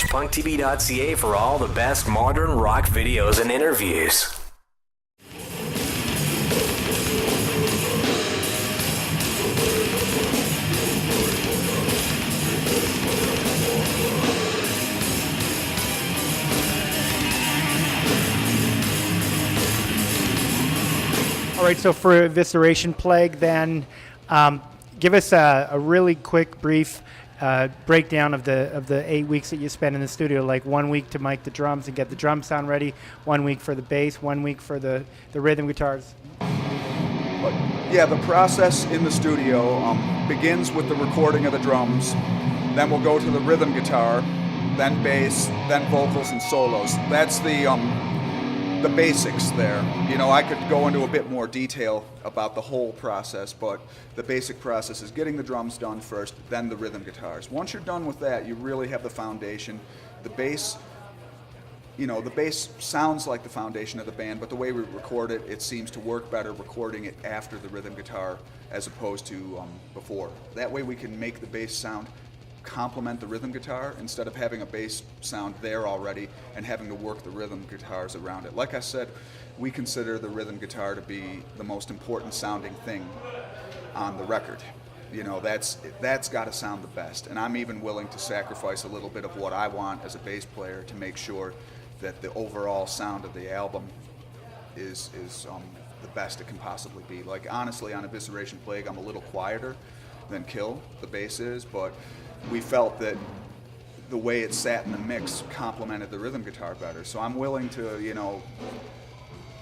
Watch PunkTV.ca for all the best modern rock videos and interviews. All right, so for Evisceration Plague, then, give us a really quick, brief breakdown of the 8 weeks that you spent in the studio. Like 1 week to mic the drums and get the drum sound ready, 1 week for the bass, 1 week for the rhythm guitars. Yeah, the process in the studio begins with the recording of the drums. Then we'll go to the rhythm guitar, then bass, then vocals and solos. That's the basics there. You know, I could go into a bit more detail about the whole process, but the basic process is getting the drums done first, then the rhythm guitars. Once you're done with that, you really have the foundation. The bass, you know, the bass sounds like the foundation of the band, but the way we record it, it seems to work better recording it after the rhythm guitar as opposed to before. That way we can make the bass sound complement the rhythm guitar instead of having a bass sound there already and having to work the rhythm guitars around it. Like I said, we consider the rhythm guitar to be the most important sounding thing on the record. You know, that's got to sound the best, and I'm even willing to sacrifice a little bit of what I want as a bass player to make sure that the overall sound of the album is the best it can possibly be. Like, honestly, on Evisceration Plague, I'm a little quieter than Kill, the bass is, but we felt that the way it sat in the mix complemented the rhythm guitar better. So I'm willing to, you know,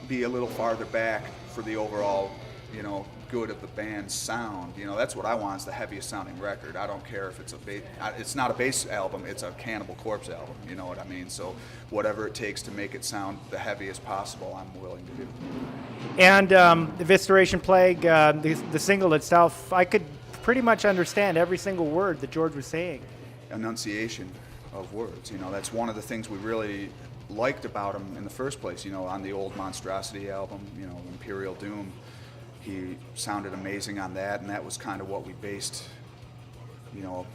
be a little farther back for the overall, you know, good of the band's sound. You know, that's what I want, is the heaviest sounding record. I don't care if it's not a bass album, it's a Cannibal Corpse album, you know what I mean? So whatever it takes to make it sound the heaviest possible, I'm willing to do. And Evisceration Plague, the single itself, I could pretty much understand every single word that George was saying. Enunciation of words, you know, that's one of the things we really liked about him in the first place. You know, on the old Monstrosity album, you know, Imperial Doom, he sounded amazing on that, and that was kind of what we based, you know,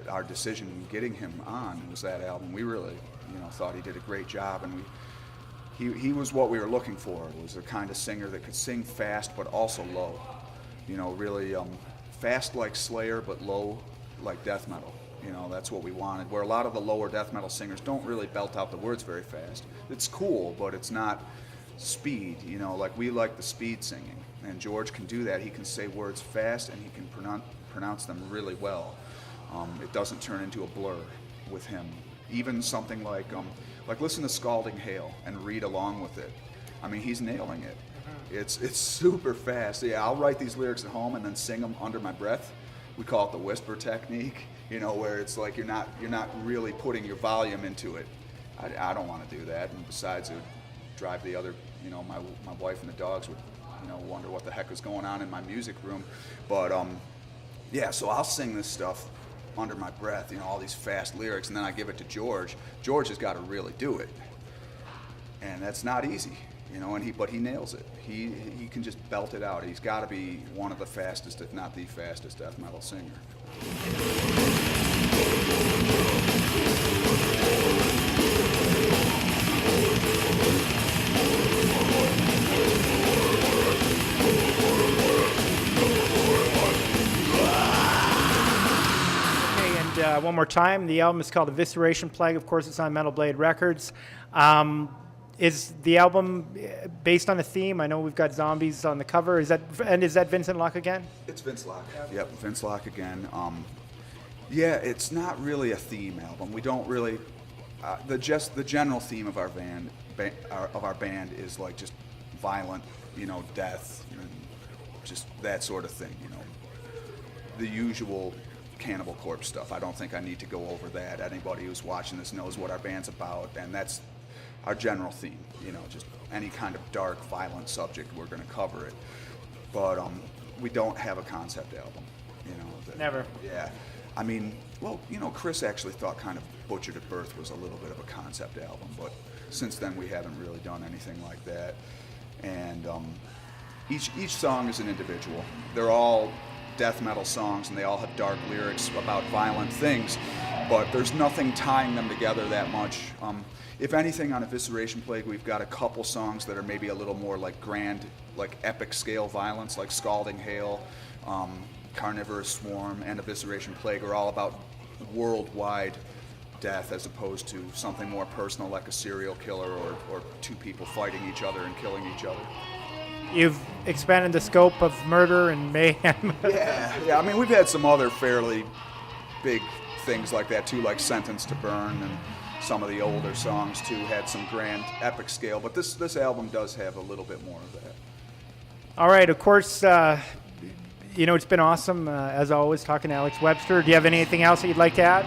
our decision in getting him on, was that album. We really, you know, thought he did a great job, and he was what we were looking for. It was a kind of singer that could sing fast but also low. You know, really fast like Slayer, but low like death metal. You know, that's what we wanted, where a lot of the lower death metal singers don't really belt out the words very fast. It's cool, but it's not speed. You know, like, we like the speed singing, and George can do that. He can say words fast, and he can pronounce them really well. It doesn't turn into a blur with him. Even something like listen to Scalding Hail and read along with it. I mean, he's nailing it. It's super fast. Yeah, I'll write these lyrics at home and then sing them under my breath. We call it the whisper technique, you know, where it's like you're not really putting your volume into it. I don't want to do that, and besides, it would drive the other, you know, my wife and the dogs would, you know, wonder what the heck is going on in my music room. But yeah, so I'll sing this stuff under my breath, you know, all these fast lyrics, and then I give it to George. George has got to really do it, and that's not easy. You know, but he nails it. He can just belt it out. He's got to be one of the fastest, if not the fastest, death metal singer. Okay, and one more time, the album is called Evisceration Plague. Of course, it's on Metal Blade Records. Is the album based on a theme? I know we've got zombies on the cover. Is that Vincent Locke again? It's Vince Locke. Yep, Vince Locke again. Yeah, it's not really a theme album. We don't really. The general theme of our band is like just violent, you know, death, you know, just that sort of thing. You know, the usual Cannibal Corpse stuff. I don't think I need to go over that. Anybody who's watching this knows what our band's about, and that's our general theme. You know, just any kind of dark, violent subject, we're going to cover it. But we don't have a concept album. You know. Never. Yeah. I mean, well, you know, Chris actually thought kind of Butchered at Birth was a little bit of a concept album, but since then we haven't really done anything like that. And each song is an individual. They're all death metal songs, and they all have dark lyrics about violent things. but there's nothing tying them together that much. If anything, on Evisceration Plague, we've got a couple songs that are maybe a little more like grand, like epic scale violence, like Scalding Hail, Carnivorous Swarm, and Evisceration Plague are all about worldwide death as opposed to something more personal like a serial killer or two people fighting each other and killing each other. You've expanded the scope of murder and mayhem. Yeah. I mean, we've had some other fairly big things like that too, like Sentence to Burn, and some of the older songs too had some grand epic scale, but this album does have a little bit more of that. All right, of course, it's been awesome, as always, talking to Alex Webster. Do you have anything else that you'd like to add?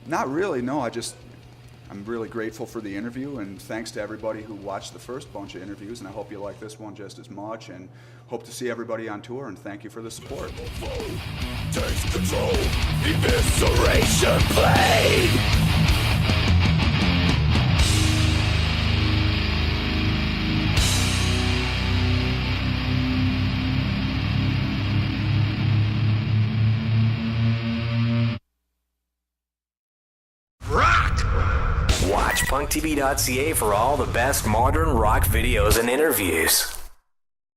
Not really, no. I'm really grateful for the interview, and thanks to everybody who watched the first bunch of interviews, and I hope you like this one just as much, and hope to see everybody on tour, and thank you for the support. Takes control, Evisceration Plague. Watch PunkTV.ca for all the best modern rock videos and interviews.